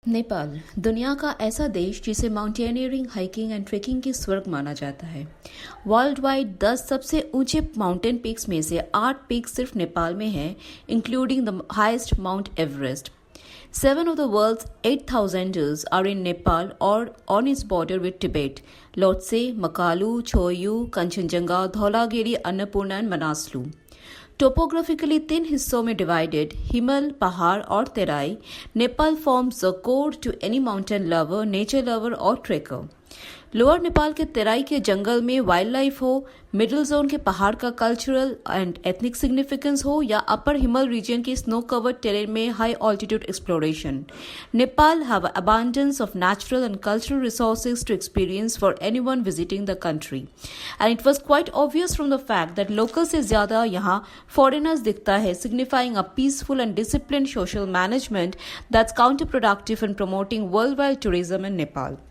नेपाल दुनिया का ऐसा देश जिसे माउंटेनियरिंग, हाइकिंग एंड ट्रेकिंग की स्वर्ग माना जाता है। वर्ल्ड वाइड 10 सबसे ऊंचे माउंटेन पीक्स में से 8 पीक्स सिर्फ नेपाल में हैं, including the highest mount Everest. 7 of the world's 8,000ers are in Nepal or on its border with Tibet: Lhotse, Makalu, Choyu, Kanchenjunga, Dhaulagiri, Annapurna and Manaslu। Topographically 3 हिस्सों में divided, Himal, पहाड़ और Terai, Nepal forms a code to any mountain lover, nature lover और trekker. Lower Nepal के तेराई के जंगल में wild life हो, मिडिल जोन के पहाड़ का कल्चरल एंड एथनिक सिग्निफिकेंस हो, या अपर हिमल रीजन के स्नो कवर्ड टेरेन में high altitude exploration, Nepal have abundance of natural and cultural resources to experience for anyone visiting the country. And it was quite obvious from the fact that locals से ज़्यादा यहाँ foreigners दिखता है, signifying a peaceful and disciplined social management that's counterproductive in promoting worldwide tourism in Nepal.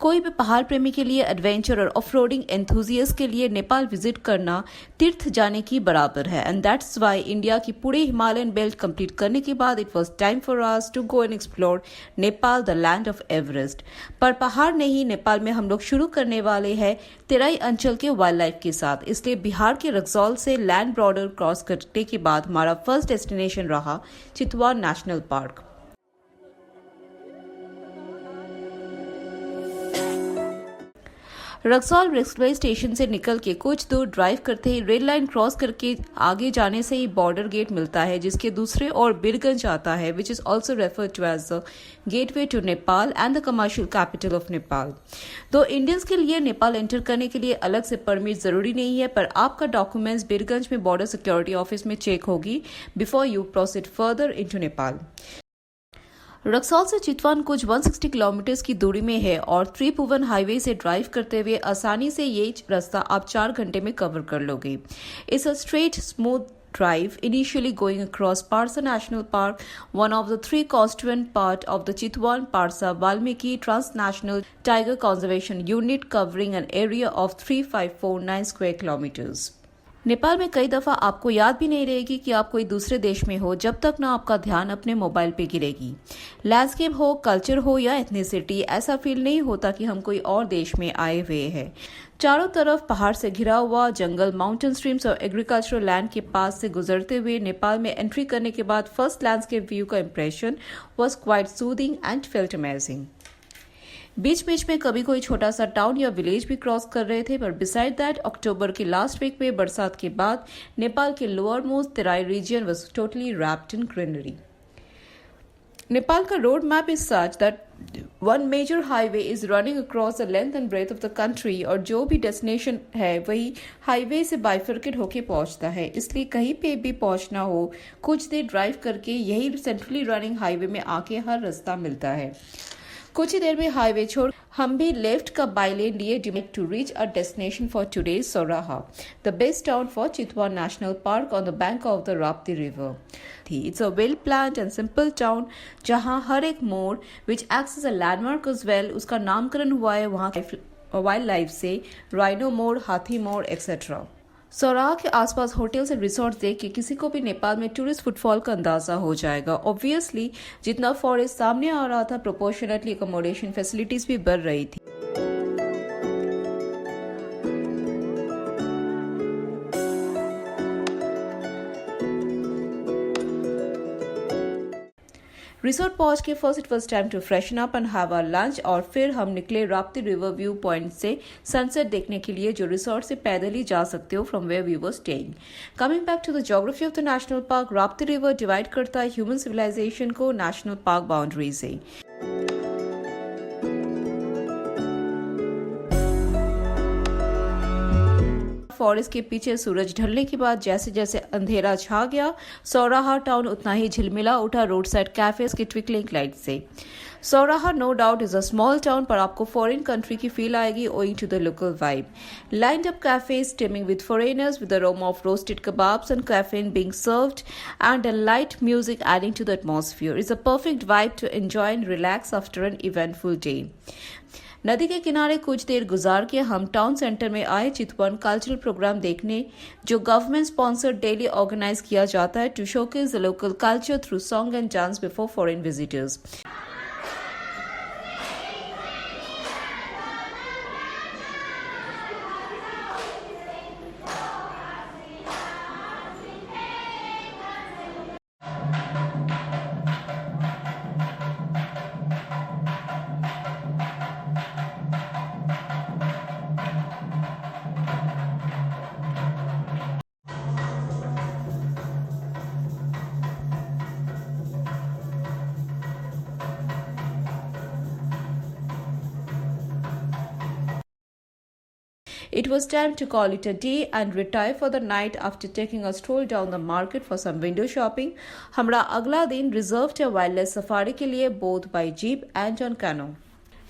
कोई भी पहाड़ प्रेमी के लिए एडवेंचर और ऑफ रोडिंग एंथुजियस्ट के लिए नेपाल विजिट करना तीर्थ जाने की बराबर है। एंड दैट्स वाई इंडिया की पूरे हिमालयन बेल्ट कंप्लीट करने के बाद it was time for us to go and explore Nepal, the land of Everest. पर पहाड़ नहीं, नेपाल में हम लोग शुरू करने वाले हैं तेराई अंचल के वाइल्ड लाइफ के साथ। इसलिए बिहार के रक्सौल से लैंड बॉर्डर क्रॉस करने के बाद हमारा फर्स्ट डेस्टिनेशन रहा Chitwan national park. Raxaul railway station से निकल के कुछ दूर ड्राइव करते ही रेल लाइन क्रॉस करके आगे जाने से ही बॉर्डर गेट मिलता है, जिसके दूसरे ओर बीरगंज आता है, which is also referred to as the gateway to Nepal and the commercial capital of Nepal. तो इंडियंस के लिए नेपाल एंटर करने के लिए अलग से परमिट जरूरी नहीं है, पर आपका डॉक्यूमेंट्स बीरगंज में बॉर्डर सिक्योरिटी ऑफिस में चेक होगी before you proceed further into Nepal. Raxaul से चितवन कुछ 160 किलोमीटर की दूरी में है और त्रिभुवन हाईवे से ड्राइव करते हुए आसानी से ये रास्ता आप 4 घंटे में कवर कर लोगे। It's a straight smooth drive, initially going across Parsa National Park, one of the 3 constituent part of the Chitwan Parsa Valmiki Transnational Tiger Conservation Unit, covering an area of 3549 square kilometers. Nepal में कई दफ़ा आपको याद भी नहीं रहेगी कि आप कोई दूसरे देश में हो, जब तक ना आपका ध्यान अपने मोबाइल पे गिरेगी। लैंडस्केप हो, कल्चर हो या एथनिसिटी, ऐसा फील नहीं होता कि हम कोई और देश में आए हुए हैं। चारों तरफ पहाड़ से घिरा हुआ जंगल, माउंटेन स्ट्रीम्स और एग्रीकल्चरल लैंड के पास से गुजरते हुए नेपाल में एंट्री करने के बाद फर्स्ट लैंडस्केप व्यू का impression was quite soothing and felt amazing. बीच बीच में कभी कोई छोटा सा टाउन या विलेज भी क्रॉस कर रहे थे, पर बिसाइड दैट अक्टूबर के लास्ट वीक में बरसात के बाद नेपाल के lower most Terai region was totally wrapped in greenery. Nepal का road map is such that one major highway is running across the length and breadth of the country, और जो भी डेस्टिनेशन है वही हाईवे से बाइफर्केट होके पहुंचता है। इसलिए कहीं पे भी पहुंचना हो, कुछ देर ड्राइव करके यही सेंट्रली रनिंग हाईवे में आके हर रास्ता मिलता है। कुछ ही देर में हाईवे छोड़ हम भी लेफ्ट का बाईलेन लिए डिमेट to reach a destination for today's, Sauraha, the best town for Chitwan national park on the bank of the Rapti river. It's a well planned and simple town जहां हर एक मोड़ which acts as a landmark as well, उसका नामकरण हुआ है वहां wild life से, राइनो मोड़, हाथी मोड़ एक्सेट्रा। सौराहा के आसपास होटल्स एंड रिसोर्ट देख के किसी को भी नेपाल में टूरिस्ट फुटफॉल का अंदाजा हो जाएगा। ऑब्वियसली जितना फॉरेस्ट सामने आ रहा था, प्रोपोर्शनली अकोमोडेशन फैसिलिटीज भी बढ़ रही थी। रिसोर्ट पहुंच के first it was time to freshen up and have our lunch, और फिर हम निकले राप्ती रिवर व्यू पॉइंट से सनसेट देखने के लिए, जो रिसोर्ट से पैदल ही जा सकते हो from where we were staying. Coming back to the geography of the national park, Rapti river divide करता है ह्यूमन सिविलाइजेशन को नेशनल पार्क बाउंड्री से। फॉरेस्ट के पीछे सूरज ढलने के बाद जैसे जैसे अंधेरा छा गया, सौराहा टाउन उतना ही झिलमिला उठा रोड साइड कैफेज की ट्विकलिंग लाइट से। Sauraha no doubt is a small town, पर आपको फॉरेन कंट्री की फील आएगी owing to the local vibe. Lined up cafes steaming with foreigners with the aroma of roasted kebabs and caffeine being served and a light music adding to the atmosphere. It's a perfect vibe to enjoy and relax after an eventful day. नदी के किनारे कुछ देर गुजार के हम town centre में आए चितवन cultural programme देखने, जो गवर्नमेंट स्पॉन्सर्ड डेली ऑर्गेनाइज किया जाता है to showcase the local culture through song and dance before foreign visitors. It was time to call it a day and retire for the night after taking a stroll down the market for some window shopping. हमारा अगला दिन reserved है wildlife safari के लिए both by jeep and on canoe.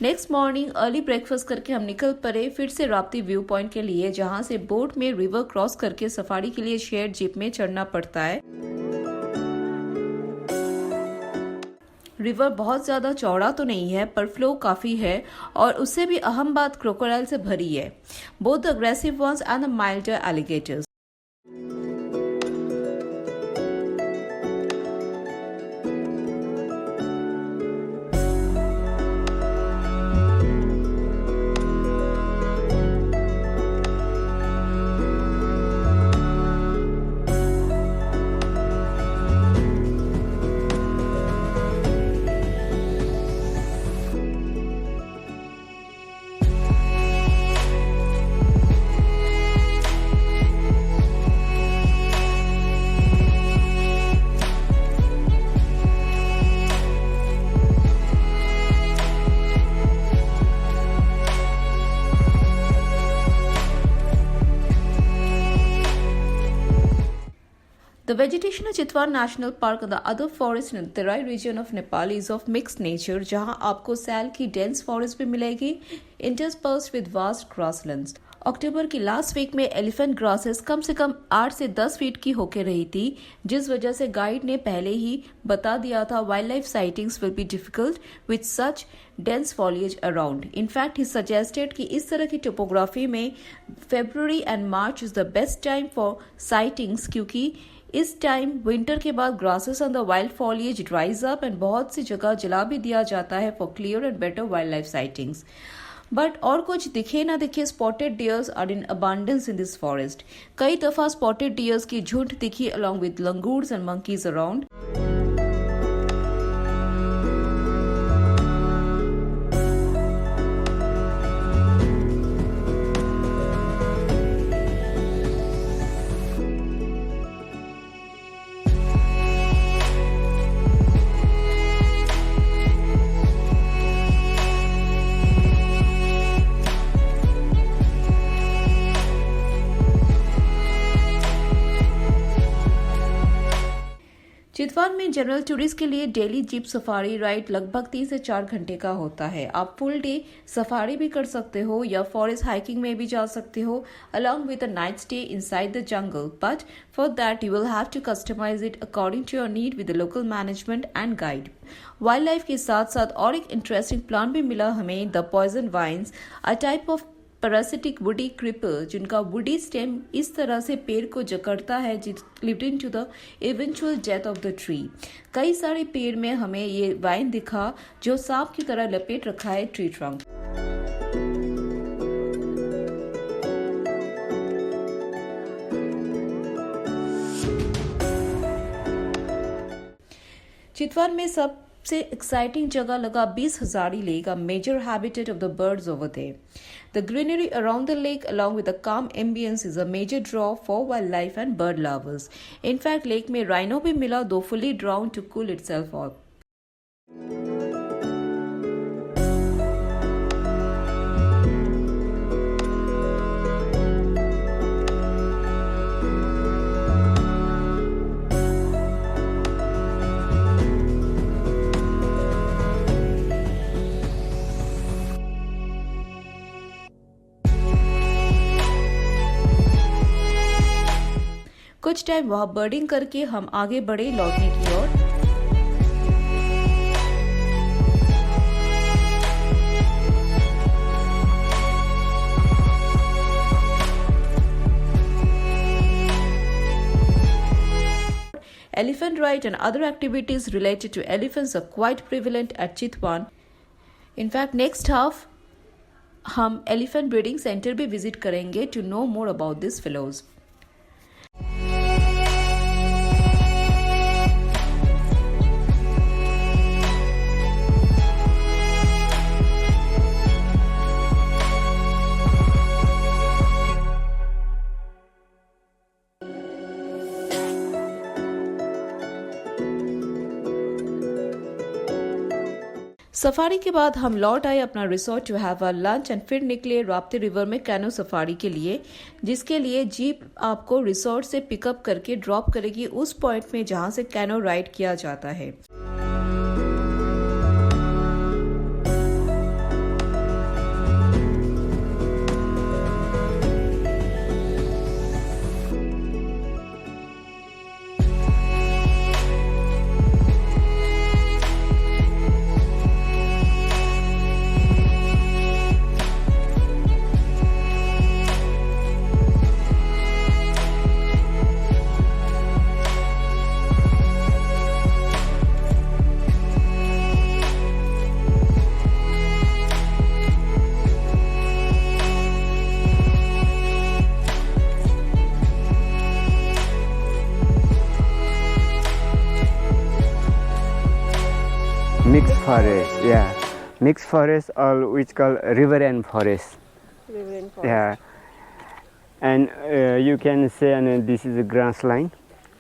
Next morning early breakfast करके हम निकल पड़े फिर से राप्ती व्यू पॉइंट के लिए, जहां से बोट में रिवर क्रॉस करके सफारी के लिए शेयर जीप में चढ़ना पड़ता है। रिवर बहुत ज्यादा चौड़ा तो नहीं है पर फ्लो काफी है और उससे भी अहम बात क्रोकोडाइल से भरी है, both the aggressive ones and the milder alligators. The vegetation of Chitwan National Park and the other forests in the Terai region of Nepal is of mixed nature, जहां आपको सैल की dense forest भी मिलेगी, interspersed with vast grasslands. अक्टूबर की last week में elephant grasses कम से कम 8 से 10 feet की होके रही थी, जिस वजह से गाइड ने पहले ही बता दिया था wild life sightings will be difficult with such dense foliage around. In fact he suggested कि इस तरह की टोपोग्राफी में February and March is the best time for sightings, क्योंकि इस टाइम विंटर के बाद grasses and the wild foliage ड्राइज up and बहुत सी जगह जला भी दिया जाता है for clear and better wild life sightings. But और कुछ दिखे ना दिखे, spotted dears are in abundance in this forest. कई दफा स्पॉटेड डियर्स की झुंड दिखी along with langurs and monkeys around. Chitwan में जनरल टूरिस्ट के लिए डेली जीप सफारी राइड लगभग 3 से 4 घंटे का होता है. आप फुल डे सफारी भी कर सकते हो या फॉरेस्ट हाइकिंग में भी जा सकते हो along with a night stay inside the jungle, but for that you will have to customize it according to your need with the local management and guide. Wild life के साथ साथ और एक इंटरेस्टिंग प्लांट भी मिला हमें, the poison vines, a type of parasitic woody creeper, जिनका woody stem इस तरह से पेड़ को जकड़ता है leading to the eventual death of the tree. कई सारे पेड़ में हमें ये वाइन दिखा जो सांप की तरह लपेट रखा है ट्री ट्रंक. चितवन में सबसे एक्साइटिंग जगह लगा 20 Hazari lake, a major habitat of the birds over there. The greenery around the lake along with the calm ambience is a major draw for wildlife and bird lovers. In fact, lake में rhino भी मिला, though fully drowned to cool itself off. कुछ time वहां बर्डिंग करके हम आगे बढ़े लौटने की ओर. Elephant ride and other activities related to elephants are quite prevalent at Chitwan. In fact, next half हम elephant breeding center भी visit करेंगे to know more about these fellows. Safari के बाद हम लौट आए अपना resort to have a lunch and फिर निकले राप्ती रिवर में कैनो सफारी के लिए, जिसके लिए जीप आपको रिसोर्ट से पिकअप करके ड्रॉप करेगी उस पॉइंट में जहां से कैनो राइड किया जाता है। Mixed forest, yeah. Mixed forest, or which called riverine forest. Riverine forest. Yeah. And you can say, and this is a grass line.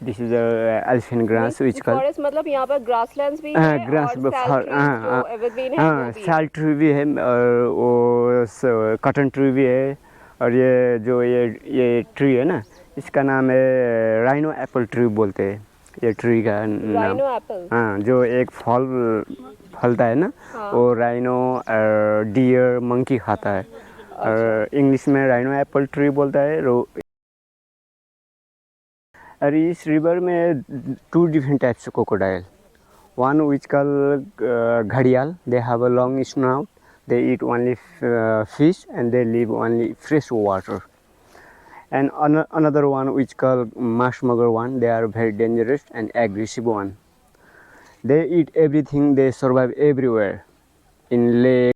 This is a elephant grass, which called. Forest मतलब यहाँ पर grasslands भी है grass और sal trees जो evergreen है वो भी है। साल ट्री भी है और वो कॉटन ट्री भी है और ये जो ये ट्री है ना, इसका नाम है राइनो एप्पल ट्री बोलते हैं ये ट्री का नाम। Rhino Apple. हाँ, जो एक फलता है ना, हाँ। वो राइनो डियर मंकी खाता है और इंग्लिश में राइनो एप्पल ट्री बोलता है। और इस रिवर में 2 different types of crocodile. One which called ghadial. They have a long snout. They eat only fish and they live only fresh water. And another one which called marshmugger one. They are very dangerous and aggressive one. They eat everything. They survive everywhere. In lake.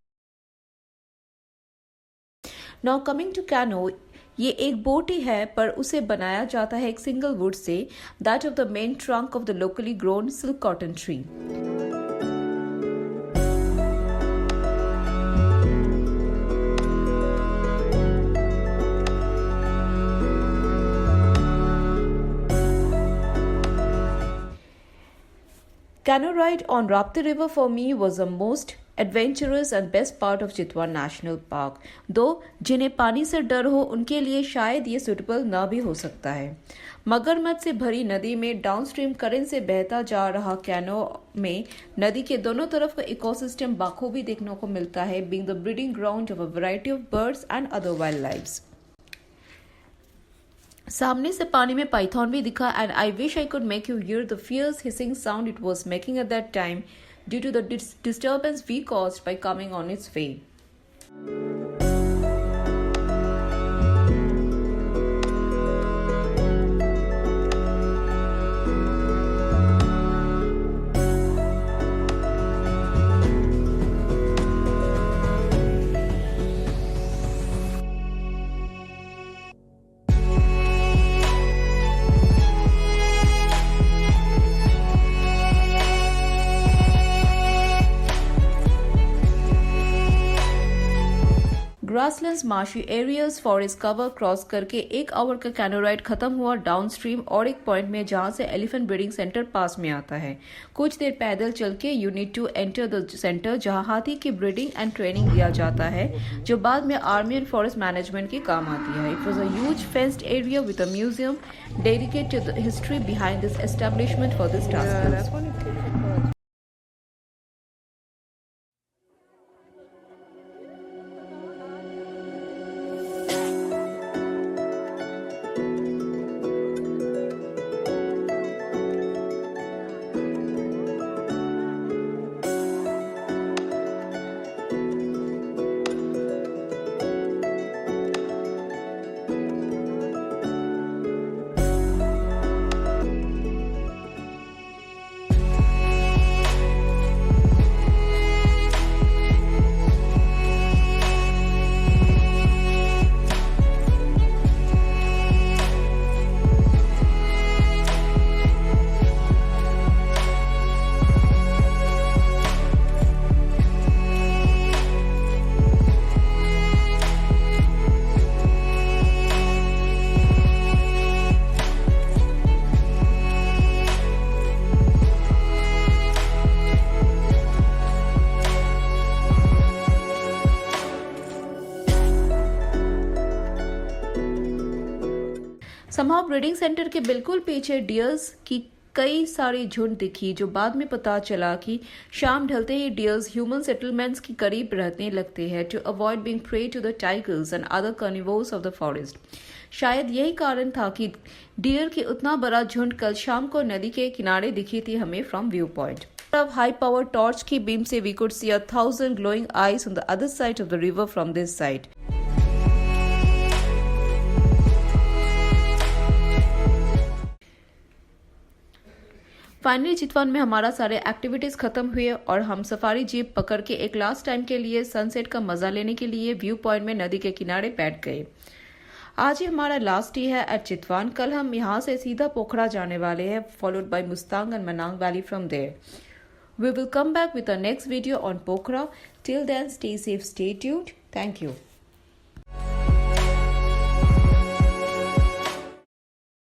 Now coming to canoe, ये एक boat ही है पर उसे बनाया जाता है एक single would say, that of the main trunk of the locally grown silk cotton tree. Canoe ride on Rapti River for me was the most adventurous and best part of Chitwan National Park. दो जिन्हें पानी से डर हो उनके लिए शायद ये सुटेबल ना भी हो सकता है। मगरमच्छ से भरी नदी में डाउनस्ट्रीम करंट से बहता जा रहा कैनो में नदी के दोनों तरफ का इकोसिस्टम बाखूबी देखने को मिलता है, being the breeding ground of a variety of birds and other wild lifes. सामने से पानी में पाइथन भी दिखा and I wish I could make you hear the fierce hissing sound it was making at that time due to the disturbance we caused by coming on its way. Grasslands, marshy areas, forest cover cross करके 1 our का canoe ride खत्म हुआ downstream और एक point में जहां से elephant breeding centre पास में आता है। कुछ देर पैदल चल के you need to enter the centre जहां हाथी की ब्रीडिंग एंड ट्रेनिंग दिया जाता है, जो बाद में आर्मी एंड फॉरेस्ट मैनेजमेंट के काम आती है। It was a huge fenced area with a museum dedicated to the history behind this establishment for this task. Somehow breeding centre के बिल्कुल पीछे डियर्स की कई सारी झुंड दिखी, जो बाद में पता चला कि शाम ढलते ही डियर्स ह्यूमन सेटलमेंट्स के करीब रहने लगते हैं to avoid being prey to the tigers and other carnivores of the forest. शायद यही कारण था कि डियर की उतना बड़ा झुंड कल शाम को नदी के किनारे दिखी थी हमें from view point. High power torch की बीम से we could see 1,000 glowing eyes on the other side of the river from this side. Finally Chitwan में हमारा सारे एक्टिविटीज खत्म हुए और हम सफारी जीप पकड़ के एक लास्ट टाइम के लिए सनसेट का मजा लेने के लिए व्यू पॉइंट में नदी के किनारे बैठ गए। आज ही हमारा लास्ट डे है एट चितवन। कल हम यहाँ से सीधा पोखरा जाने वाले हैं, followed by Mustang and Manang valley from there. We will come back with our next video on Pokhara. Till then, stay safe, stay tuned. Thank you.